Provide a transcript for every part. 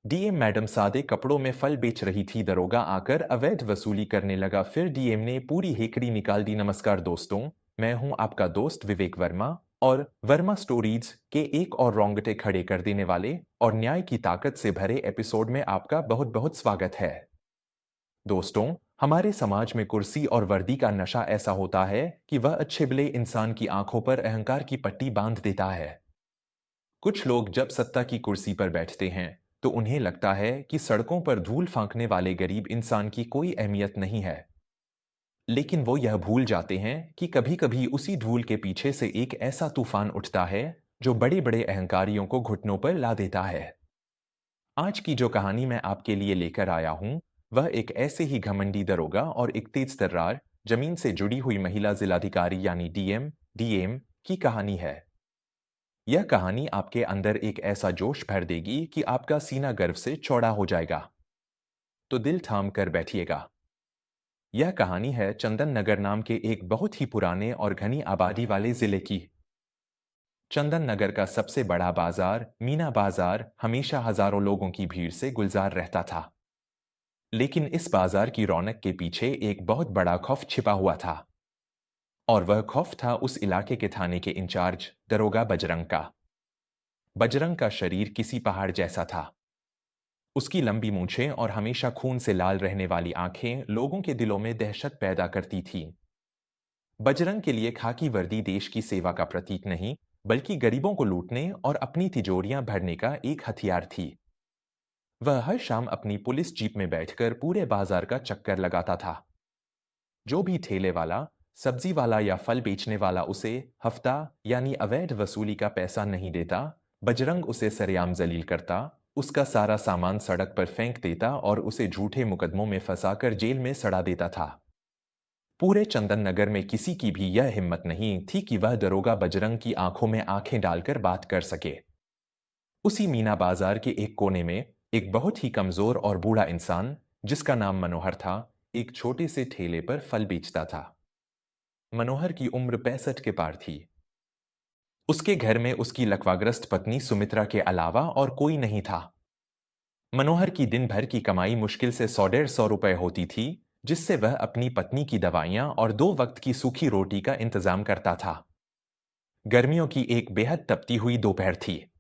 DM madam सादे कपड़ों में फल बेच रही थी। दरोगा आकर अवैध वसूली करने लगा। फिर डीएम ने पूरी हेकड़ी निकाल दी। नमस्कार दोस्तों, मैं हूं आपका दोस्त विवेक वर्मा और वर्मा स्टोरीज के एक और रोंगटे खड़े कर देने वाले और न्याय की ताकत से भरे एपिसोड में आपका बहुत बहुत स्वागत है। दोस्तों, हमारे समाज में कुर्सी और वर्दी का नशा ऐसा होता है कि वह अच्छे भले इंसान की आंखों पर अहंकार की पट्टी बांध देता है। कुछ लोग जब सत्ता की कुर्सी पर बैठते हैं तो उन्हें लगता है कि सड़कों पर धूल फांकने वाले गरीब इंसान की कोई अहमियत नहीं है। लेकिन वो यह भूल जाते हैं कि कभी-कभी उसी धूल के पीछे से एक ऐसा तूफान उठता है जो बड़े-बड़े अहंकारियों को घुटनों पर ला देता है। आज की जो कहानी मैं आपके लिए लेकर आया हूं, वह एक ऐसे ही घमंडी दरोगा और एक तेज तर्रार जमीन से जुड़ी हुई महिला जिलाधिकारी यानी डीएम की कहानी है। यह कहानी आपके अंदर एक ऐसा जोश भर देगी कि आपका सीना गर्व से चौड़ा हो जाएगा। तो दिल थाम कर बैठिएगा। यह कहानी है चंदन नगर नाम के एक बहुत ही पुराने और घनी आबादी वाले जिले की। चंदन नगर का सबसे बड़ा बाजार मीना बाजार हमेशा हजारों लोगों की भीड़ से गुलजार रहता था। लेकिन इस बाजार की रौनक के पीछे एक बहुत बड़ा खौफ छिपा हुआ था। और वह खौफ था उस इलाके के थाने के इंचार्ज दरोगा बजरंग का। बजरंग का शरीर किसी पहाड़ जैसा था। उसकी लंबी मूंछें और हमेशा खून से लाल रहने वाली आंखें लोगों के दिलों में दहशत पैदा करती थीं। बजरंग के लिए खाकी वर्दी देश की सेवा का प्रतीक नहीं, बल्कि गरीबों को लूटने और अपनी तिजोरियां भरने का एक हथियार थी। वह हर शाम अपनी पुलिस जीप में बैठकर पूरे बाजार का चक्कर लगाता था। जो भी ठेले वाला, सब्जी वाला या फल बेचने वाला उसे हफ्ता यानी अवैध वसूली का पैसा नहीं देता, बजरंग उसे सरेआम जलील करता, उसका सारा सामान सड़क पर फेंक देता और उसे झूठे मुकदमों में फंसाकर जेल में सड़ा देता था। पूरे चंदन नगर में किसी की भी यह हिम्मत नहीं थी कि वह दरोगा बजरंग की आंखों में आंखें डालकर बात कर सके। उसी मीना बाजार के एक कोने में एक बहुत ही कमजोर और बूढ़ा इंसान, जिसका नाम मनोहर था, एक छोटे से ठेले पर फल बेचता था। मनोहर की उम्र 65 के पार थी। उसके घर में उसकी लकवाग्रस्त पत्नी सुमित्रा के अलावा और कोई नहीं था। मनोहर की दिन भर की कमाई मुश्किल से 100-150 रुपए होती थी, जिससे वह अपनी पत्नी की दवाइयां और 2 वक्त की सूखी रोटी का इंतजाम करता था। गर्मियों की एक बेहद तपती हुई दोपहर थी।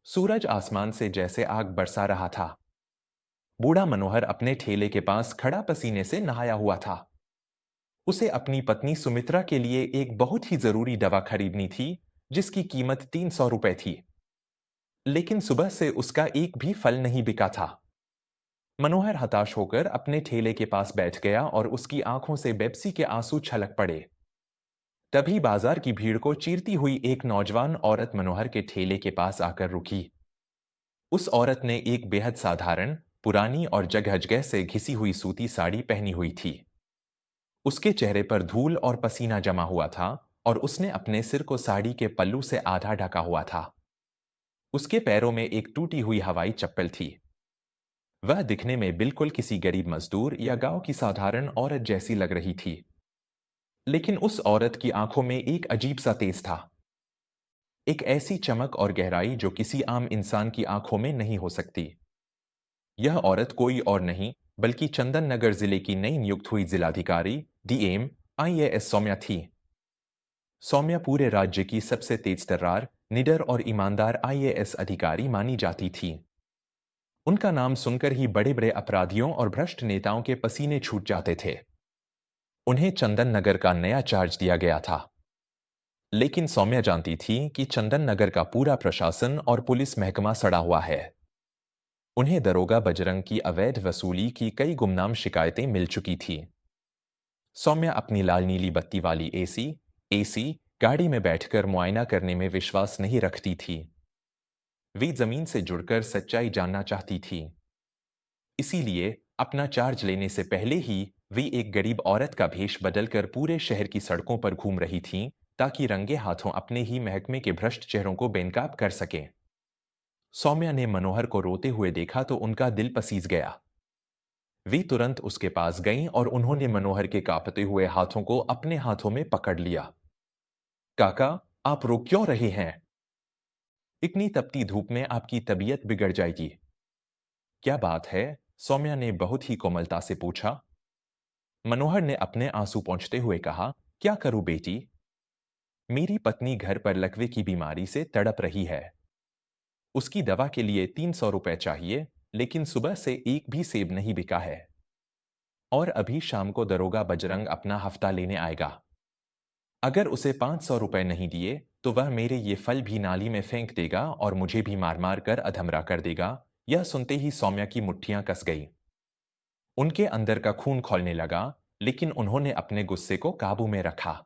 सूरज आसमान से जैसे आग बरसा रहा था। बूढ़ा मनोहर अपने ठेले के पास खड़ा पसीने से नहाया हुआ था। उसे अपनी पत्नी सुमित्रा के लिए एक बहुत ही जरूरी दवा खरीदनी थी, जिसकी कीमत 300 रुपए थी। लेकिन सुबह से उसका एक भी फल नहीं बिका था। मनोहर हताश होकर अपने ठेले के पास बैठ गया और उसकी आंखों से बेपसी के आंसू छलक पड़े। तभी बाजार की भीड़ को चीरती हुई एक नौजवान औरत मनोहर के ठेले के पास आकर रुकी। उस औरत ने एक बेहद साधारण, पुरानी और जगह-जगह से घिसी हुई सूती साड़ी पहनी हुई थी। उसके चेहरे पर धूल और पसीना जमा हुआ था और उसने अपने सिर को साड़ी के पल्लू से आधा ढका हुआ था। उसके पैरों में एक टूटी हुई हवाई चप्पल थी। वह दिखने में बिल्कुल किसी गरीब मजदूर या गांव की साधारण औरत जैसी लग रही थी। लेकिन उस औरत की आंखों में एक अजीब सा तेज था। एक ऐसी चमक और गहराई जो किसी आम इंसान की आंखों में नहीं हो सकती। यह औरत कोई और नहीं, बल्कि चंदन नगर जिले की नई नियुक्त हुई जिलाधिकारी डीएम आईएएस सौम्या थी। सौम्या पूरे राज्य की सबसे तेज तर्रार, निडर और ईमानदार आईएएस अधिकारी मानी जाती थी। उनका नाम सुनकर ही बड़े-बड़े अपराधियों और भ्रष्ट नेताओं के पसीने छूट जाते थे। उन्हें चंदन नगर का नया चार्ज दिया गया था। लेकिन सौम्या जानती थी कि चंदन नगर का पूरा प्रशासन और पुलिस महकमा सड़ा हुआ है। उन्हें दरोगा बजरंग की अवैध वसूली की कई गुमनाम शिकायतें मिल चुकी थी। सौम्या अपनी लाल नीली बत्ती वाली एसी गाड़ी में बैठकर मुआयना करने में विश्वास नहीं रखती थी। वे जमीन से जुड़कर सच्चाई जानना चाहती थी। इसीलिए अपना चार्ज लेने से पहले ही वे एक गरीब औरत का भेष बदलकर पूरे शहर की सड़कों पर घूम रही थीं, ताकि रंगे हाथों अपने ही महकमे के भ्रष्ट चेहरों को बेनकाब कर सकें। सौम्या ने मनोहर को रोते हुए देखा तो उनका दिल पसीज गया। वे तुरंत उसके पास गईं और उन्होंने मनोहर के कांपते हुए हाथों को अपने हाथों में पकड़ लिया। काका, आप रो क्यों रहे हैं? इतनी तपती धूप में आपकी तबीयत बिगड़ जाएगी। क्या बात है? सौम्या ने बहुत ही कोमलता से पूछा। मनोहर ने अपने आंसू पोंछते हुए कहा, क्या करूं बेटी? मेरी पत्नी घर पर लकवे की बीमारी से तड़प रही है। उसकी दवा के लिए 300 रुपए चाहिए, लेकिन सुबह से एक भी सेब नहीं बिका है। और अभी शाम को दरोगा बजरंग अपना हफ्ता लेने आएगा। अगर उसे 500 रुपए नहीं दिए, तो वह मेरे ये फल भी नाली में फेंक देगा और मुझे भी मार मार कर अधमरा कर देगा। यह सुनते ही सौम्या की मुट्ठियां कस गई। उनके अंदर का खून खौलने लगा, लेकिन उन्होंने अपने गुस्से को काबू में रखा।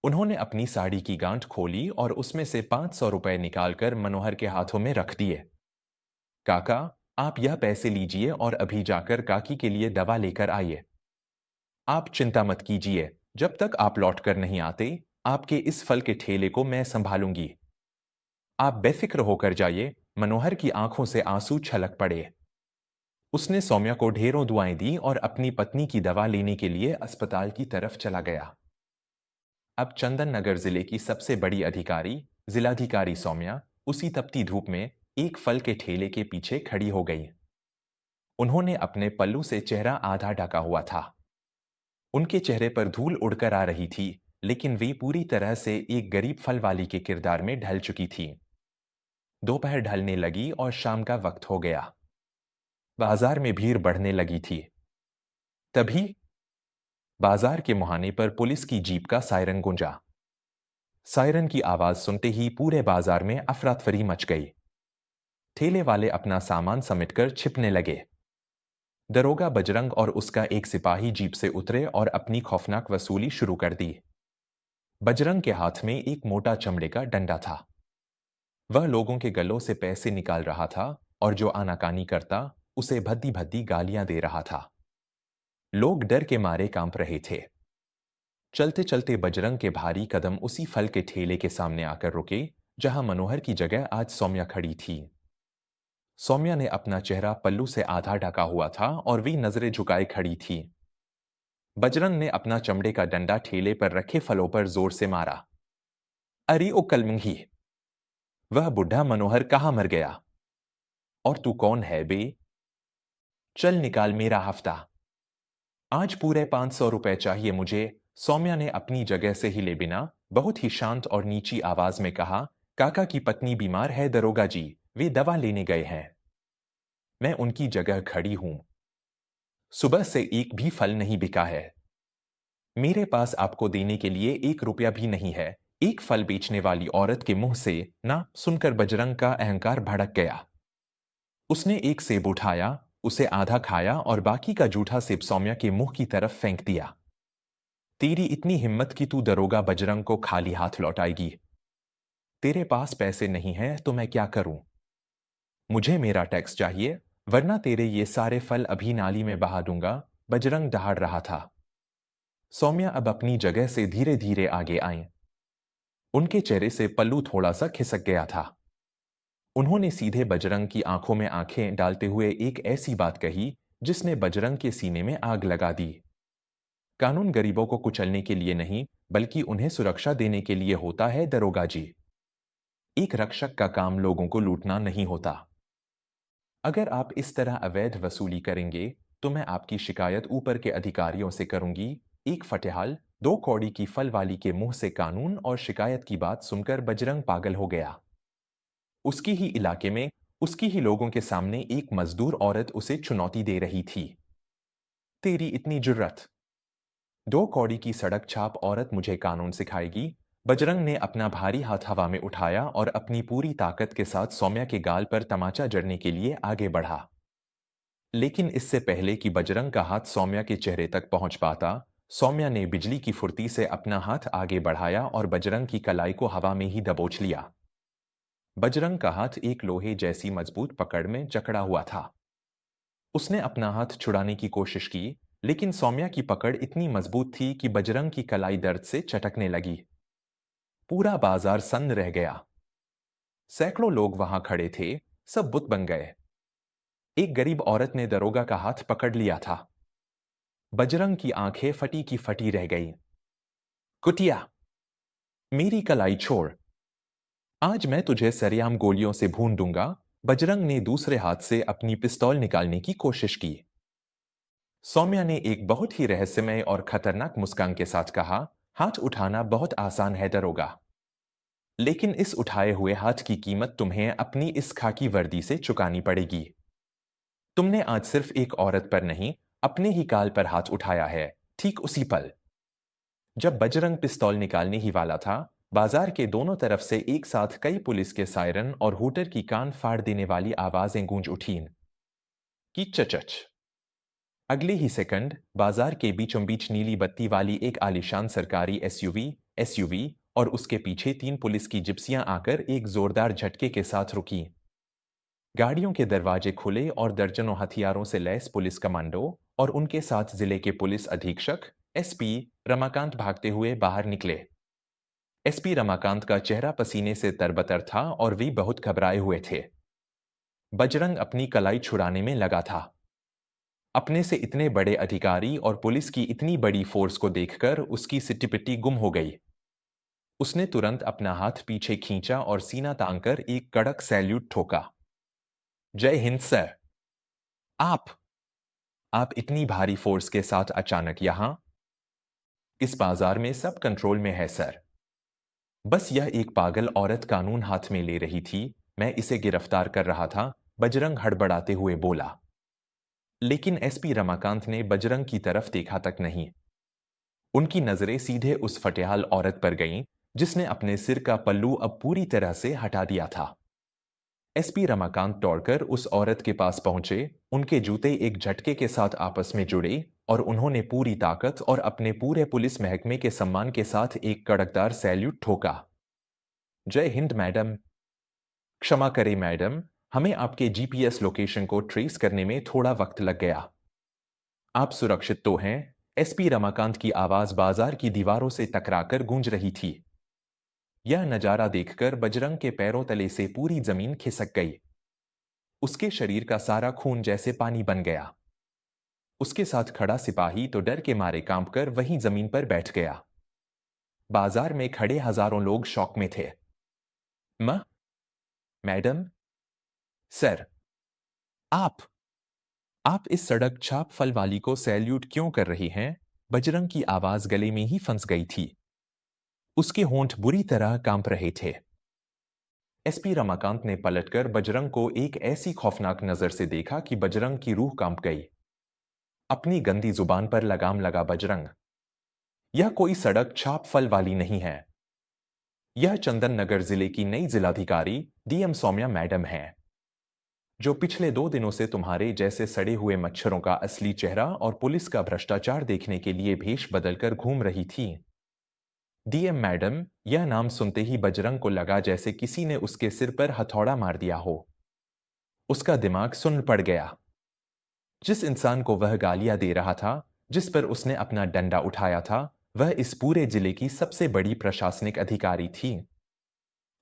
उन्होंने अपनी साड़ी की गांठ खोली और उसमें से 500 रुपए निकालकर मनोहर के हाथों में रख दिए। काका, आप यह पैसे लीजिए और अभी जाकर काकी के लिए दवा लेकर आइए। आप चिंता मत कीजिए, जब तक आप लौट कर नहीं आते, आपके इस फल के ठेले को मैं संभालूंगी। आप बेफिक्र होकर जाइए। मनोहर की आंखों से आंसू छलक पड़े। उसने सौम्या को ढेरों दुआएं दी और अपनी पत्नी की दवा लेने के लिए अस्पताल की तरफ चला गया। अब चंदन नगर जिले की सबसे बड़ी अधिकारी, जिलाधिकारी सौम्या, उसी तपती धूप में एक फल के ठेले के पीछे खड़ी हो गई। उन्होंने अपने पल्लू से चेहरा आधा ढका हुआ था। उनके चेहरे पर धूल उड़कर आ रही थी, लेकिन वे पूरी तरह से एक गरीब फल वाली के किरदार में ढल चुकी थी। दोपहर ढलने लगी और शाम का वक्त हो गया। बाजार में भीड़ बढ़ने लगी थी। तभी बाजार के मुहाने पर पुलिस की जीप का सायरन गूंजा। सायरन की आवाज सुनते ही पूरे बाजार में अफरा-तफरी मच गई। ठेले वाले अपना सामान समेटकर छिपने लगे। दरोगा बजरंग और उसका एक सिपाही जीप से उतरे और अपनी खौफनाक वसूली शुरू कर दी। बजरंग के हाथ में एक मोटा चमड़े का डंडा था। वह लोगों के गलों से पैसे निकाल रहा था और जो आनाकानी करता, उसे भद्दी-भद्दी गालियां दे रहा था। लोग डर के मारे कांप रहे थे। चलते-चलते बजरंग के भारी कदम उसी फल के ठेले के सामने आकर रुके, जहां मनोहर की जगह आज सौम्या खड़ी थी। सौम्या ने अपना चेहरा पल्लू से आधा ढका हुआ था और वे नजरें झुकाए खड़ी थी। बजरंग ने अपना चमड़े का डंडा ठेले पर रखे फलों पर जोर से मारा। अरे ओ कलमंगी! वह बुढ़ा मनोहर कहाँ मर गया? और तू कौन है बे? चल निकाल मेरा हफ्ता। आज पूरे 500 रुपए चाहिए मुझे। सौम्या ने अपनी जगह से हिले बिना बहुत ही शांत और नीची आवाज में कहा, काका की पत्नी बीमार है दरोगा जी, वे दवा लेने गए हैं। मैं उनकी जगह खड़ी हूं। सुबह से एक भी फल नहीं बिका है। मेरे पास आपको देने के लिए 1 रुपया भी नहीं है। एक फल बेचने वाली औरत के मुंह से ना सुनकर बजरंग का अहंकार भड़क गया। उसने एक सेब उठाया, उसे आधा खाया और बाकी का जूठा सेब सौम्या के मुंह की तरफ फेंक दिया। तेरी इतनी हिम्मत कि तू दरोगा बजरंग को खाली हाथ लौटाएगी? तेरे पास पैसे नहीं हैं तो मैं क्या करूं? मुझे मेरा टैक्स चाहिए, वरना तेरे ये सारे फल अभी नाली में बहा दूंगा। बजरंग दहाड़ रहा था। सौम्या अब अपनी जगह से धीरे धीरे आगे आईं। उनके चेहरे से पल्लू थोड़ा सा खिसक गया था। उन्होंने सीधे बजरंग की आंखों में आंखें डालते हुए एक ऐसी बात कही, जिसने बजरंग के सीने में आग लगा दी। कानून गरीबों को कुचलने के लिए नहीं, बल्कि उन्हें सुरक्षा देने के लिए होता है दरोगा जी। एक रक्षक का काम लोगों को लूटना नहीं होता। अगर आप इस तरह अवैध वसूली करेंगे, तो मैं आपकी शिकायत ऊपर के अधिकारियों से करूंगी। एक फटेहाल, दो कौड़ी की फल वाली के मुंह से कानून और शिकायत की बात सुनकर बजरंग पागल हो गया। उसकी ही इलाके में, उसकी ही लोगों के सामने एक मजदूर औरत उसे चुनौती दे रही थी। तेरी इतनी जुर्रत! दो कौड़ी की सड़क छाप औरत मुझे कानून सिखाएगी? बजरंग ने अपना भारी हाथ हवा में उठाया और अपनी पूरी ताकत के साथ सौम्या के गाल पर तमाचा जड़ने के लिए आगे बढ़ा। लेकिन इससे पहले कि बजरंग का हाथ सौम्या के चेहरे तक पहुंच पाता, सौम्या ने बिजली की फुर्ती से अपना हाथ आगे बढ़ाया और बजरंग की कलाई को हवा में ही दबोच लिया। बजरंग का हाथ एक लोहे जैसी मजबूत पकड़ में जकड़ा हुआ था। उसने अपना हाथ छुड़ाने की कोशिश की, लेकिन सौम्या की पकड़ इतनी मजबूत थी कि बजरंग की कलाई दर्द से चटकने लगी। पूरा बाजार सन्न रह गया। सैकड़ों लोग वहां खड़े थे, सब बुत बन गए। एक गरीब औरत ने दरोगा का हाथ पकड़ लिया था। बजरंग की आंखें फटी की फटी रह गईं। कुटिया, मेरी कलाई छोड़। आज मैं तुझे सरेआम गोलियों से भून दूंगा। बजरंग ने दूसरे हाथ से अपनी पिस्तौल निकालने की कोशिश की। सौम्या ने एक बहुत ही रहस्यमय और खतरनाक मुस्कान के साथ कहा, हाथ उठाना बहुत आसान है दरोगा, लेकिन इस उठाए हुए हाथ की कीमत तुम्हें अपनी इस खाकी वर्दी से चुकानी पड़ेगी। तुमने आज सिर्फ एक औरत पर नहीं, अपने ही काल पर हाथ उठाया है। ठीक उसी पल जब बजरंग पिस्तौल निकालने ही वाला था, बाजार के दोनों तरफ से एक साथ कई पुलिस के सायरन और हूटर की कान फाड़ देने वाली आवाजें गूंज उठीं। की चचच। अगले ही सेकंड बाजार के बीचों बीच नीली बत्ती वाली एक आलीशान सरकारी एसयूवी और उसके पीछे तीन पुलिस की जिप्सियां आकर एक जोरदार झटके के साथ रुकी। गाड़ियों के दरवाजे खुले और दर्जनों हथियारों से लैस पुलिस कमांडो और उनके साथ जिले के पुलिस अधीक्षक एसपी रमाकांत भागते हुए बाहर निकले। एसपी रमाकांत का चेहरा पसीने से तरबतर था और वे बहुत घबराए हुए थे। बजरंग अपनी कलाई छुड़ाने में लगा था। अपने से इतने बड़े अधिकारी और पुलिस की इतनी बड़ी फोर्स को देखकर उसकी सिट्टी-पिट्टी गुम हो गई। उसने तुरंत अपना हाथ पीछे खींचा और सीना तानकर एक कड़क सैल्यूट ठोका। जय हिंद सर। आप आप इतनी भारी फोर्स के साथ अचानक यहां? इस बाजार में सब कंट्रोल में है सर। बस यह एक पागल औरत कानून हाथ में ले रही थी, मैं इसे गिरफ्तार कर रहा था, बजरंग हड़बड़ाते हुए बोला। लेकिन एसपी रमाकांत ने बजरंग की तरफ देखा तक नहीं। उनकी नजरें सीधे उस फटेहाल औरत पर गईं, जिसने अपने सिर का पल्लू अब पूरी तरह से हटा दिया था। एसपी रमाकांत दौड़कर उस औरत के पास पहुंचे, उनके जूते एक झटके के साथ आपस में जुड़े और उन्होंने पूरी ताकत और अपने पूरे पुलिस महकमे के सम्मान के साथ एक कड़कदार सैल्यूट ठोका। जय हिंद मैडम। क्षमा करें मैडम, हमें आपके जीपीएस लोकेशन को ट्रेस करने में थोड़ा वक्त लग गया। आप सुरक्षित तो हैं? एसपी रमाकांत की आवाज बाजार की दीवारों से टकराकर गूंज रही थी। यह नजारा देखकर बजरंग के पैरों तले से पूरी जमीन खिसक गई। उसके शरीर का सारा खून जैसे पानी बन गया। उसके साथ खड़ा सिपाही तो डर के मारे कांपकर वहीं जमीन पर बैठ गया। बाजार में खड़े हजारों लोग शौक में थे। म मैडम, सर, आप आप इस सड़क छाप फल वाली को सैल्यूट क्यों कर रही हैं? बजरंग की आवाज गले में ही फंस गई थी। उसके होंठ बुरी तरह कांप रहे थे। एसपी रमाकांत ने पलटकर बजरंग को एक ऐसी खौफनाक नजर से देखा कि बजरंग की रूह कांप गई। अपनी गंदी जुबान पर लगाम लगा बजरंग। यह कोई सड़क छाप फल वाली नहीं है। यह चंदन नगर जिले की नई जिलाधिकारी डीएम सौम्या मैडम है, जो पिछले 2 दिनों से तुम्हारे जैसे सड़े हुए मच्छरों का असली चेहरा और पुलिस का भ्रष्टाचार देखने के लिए भेष बदलकर घूम रही थी। डीएम मैडम, यह नाम सुनते ही बजरंग को लगा जैसे किसी ने उसके सिर पर हथौड़ा मार दिया हो। उसका दिमाग सुन्न पड़ गया। जिस इंसान को वह गालियां दे रहा था, जिस पर उसने अपना डंडा उठाया था, वह इस पूरे जिले की सबसे बड़ी प्रशासनिक अधिकारी थी।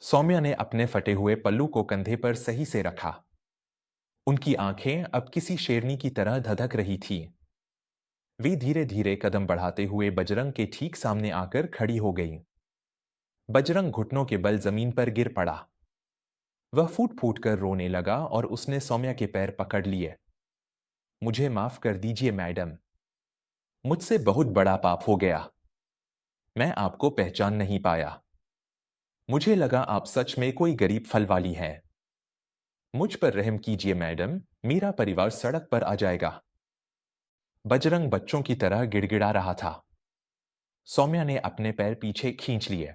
सौम्या ने अपने फटे हुए पल्लू को कंधे पर सही से रखा। उनकी आंखें अब किसी शेरनी की तरह धधक रही थी। वे धीरे धीरे कदम बढ़ाते हुए बजरंग के ठीक सामने आकर खड़ी हो गई। बजरंग घुटनों के बल जमीन पर गिर पड़ा। वह फूट फूट कर रोने लगा और उसने सौम्या के पैर पकड़ लिए। मुझे माफ कर दीजिए मैडम। मुझसे बहुत बड़ा पाप हो गया। मैं आपको पहचान नहीं पाया। मुझे लगा आप सच में कोई गरीब फल वाली हैं। मुझ पर रहम कीजिए मैडम, मेरा परिवार सड़क पर आ जाएगा। बजरंग बच्चों की तरह गिड़गिड़ा रहा था। सौम्या ने अपने पैर पीछे खींच लिए।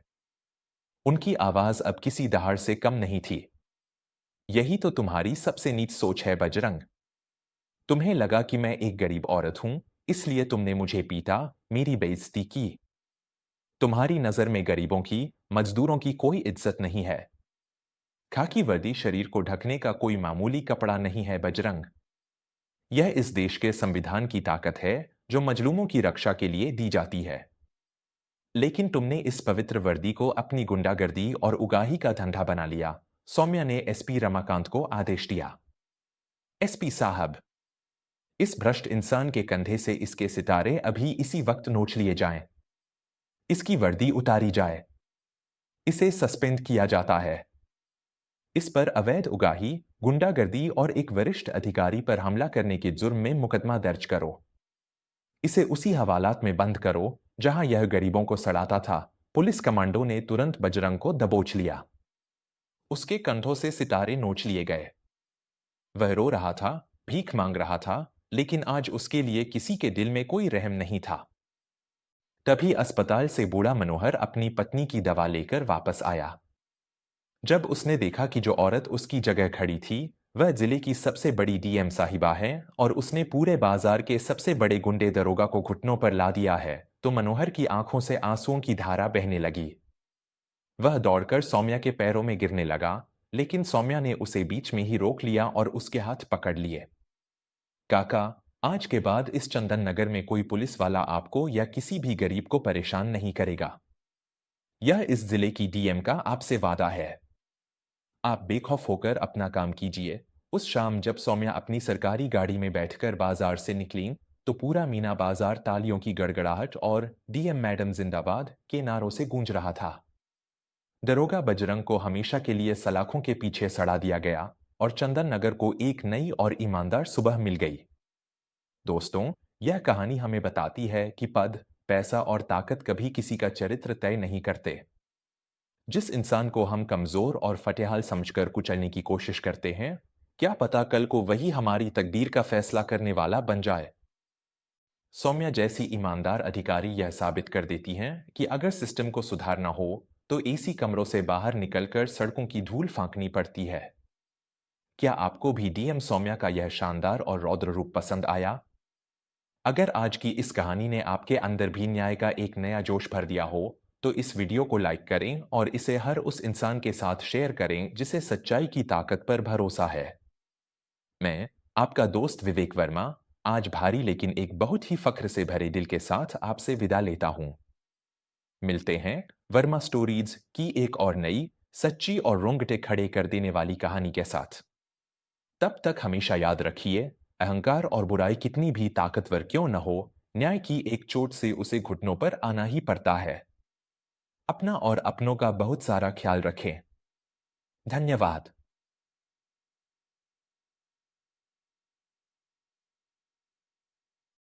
उनकी आवाज अब किसी दहाड़ से कम नहीं थी। यही तो तुम्हारी सबसे नीच सोच है बजरंग। तुम्हें लगा कि मैं एक गरीब औरत हूं, इसलिए तुमने मुझे पीटा, मेरी बेइज्जती की। तुम्हारी नजर में गरीबों की, मजदूरों की कोई इज्जत नहीं है। खाकी वर्दी शरीर को ढकने का कोई मामूली कपड़ा नहीं है बजरंग। यह इस देश के संविधान की ताकत है, जो मजलूमों की रक्षा के लिए दी जाती है। लेकिन तुमने इस पवित्र वर्दी को अपनी गुंडागर्दी और उगाही का धंधा बना लिया। सौम्या ने एसपी रमाकांत को आदेश दिया। एसपी साहब, इस भ्रष्ट इंसान के कंधे से इसके सितारे अभी इसी वक्त नोच लिए जाएं। इसकी वर्दी उतारी जाए। इसे सस्पेंड किया जाता है। इस पर अवैध उगाही, गुंडागर्दी और एक वरिष्ठ अधिकारी पर हमला करने के जुर्म में मुकदमा दर्ज करो। इसे उसी हवालात में बंद करो जहां यह गरीबों को सड़ाता था। पुलिस कमांडो ने तुरंत बजरंग को दबोच लिया। उसके कंधों से सितारे नोच लिए गए। वह रो रहा था, भीख मांग रहा था, लेकिन आज उसके लिए किसी के दिल में कोई रहम नहीं था। तभी अस्पताल से बूढ़ा मनोहर अपनी पत्नी की दवा लेकर वापस आया। जब उसने देखा कि जो औरत उसकी जगह खड़ी थी, वह जिले की सबसे बड़ी डीएम साहिबा है और उसने पूरे बाजार के सबसे बड़े गुंडे दरोगा को घुटनों पर ला दिया है, तो मनोहर की आंखों से आंसुओं की धारा बहने लगी। वह दौड़कर सौम्या के पैरों में गिरने लगा, लेकिन सौम्या ने उसे बीच में ही रोक लिया और उसके हाथ पकड़ लिए। काका, आज के बाद इस चंदन नगर में कोई पुलिस वाला आपको या किसी भी गरीब को परेशान नहीं करेगा। यह इस जिले की डीएम का आपसे वादा है। आप बेखौफ होकर अपना काम कीजिए। उस शाम जब सौम्या अपनी सरकारी गाड़ी में बैठकर बाजार से निकलीं, तो पूरा मीना बाजार तालियों की गड़गड़ाहट और डीएम मैडम जिंदाबाद के नारों से गूंज रहा था। दरोगा बजरंग को हमेशा के लिए सलाखों के पीछे सड़ा दिया गया और चंदन नगर को एक नई और ईमानदार सुबह मिल गई। दोस्तों, यह कहानी हमें बताती है कि पद, पैसा और ताकत कभी किसी का चरित्र तय नहीं करते। जिस इंसान को हम कमजोर और फटेहाल समझकर कुचलने की कोशिश करते हैं, क्या पता कल को वही हमारी तकदीर का फैसला करने वाला बन जाए। सौम्या जैसी ईमानदार अधिकारी यह साबित कर देती हैं कि अगर सिस्टम को सुधारना हो, तो एसी कमरों से बाहर निकलकर सड़कों की धूल फांकनी पड़ती है। क्या आपको भी डीएम सौम्या का यह शानदार और रौद्र रूप पसंद आया? अगर आज की इस कहानी ने आपके अंदर भी न्याय का एक नया जोश भर दिया हो, तो इस वीडियो को लाइक करें और इसे हर उस इंसान के साथ शेयर करें जिसे सच्चाई की ताकत पर भरोसा है। मैं, आपका दोस्त विवेक वर्मा, आज भारी लेकिन एक बहुत ही फख्र से भरे दिल के साथ आपसे विदा लेता हूं। मिलते हैं वर्मा स्टोरीज की एक और नई, सच्ची और रोंगटे खड़े कर देने वाली कहानी के साथ। तब तक हमेशा याद रखिए, अहंकार और बुराई कितनी भी ताकतवर क्यों न हो, न्याय की एक चोट से उसे घुटनों पर आना ही पड़ता है। अपना और अपनों का बहुत सारा ख्याल रखें। धन्यवाद।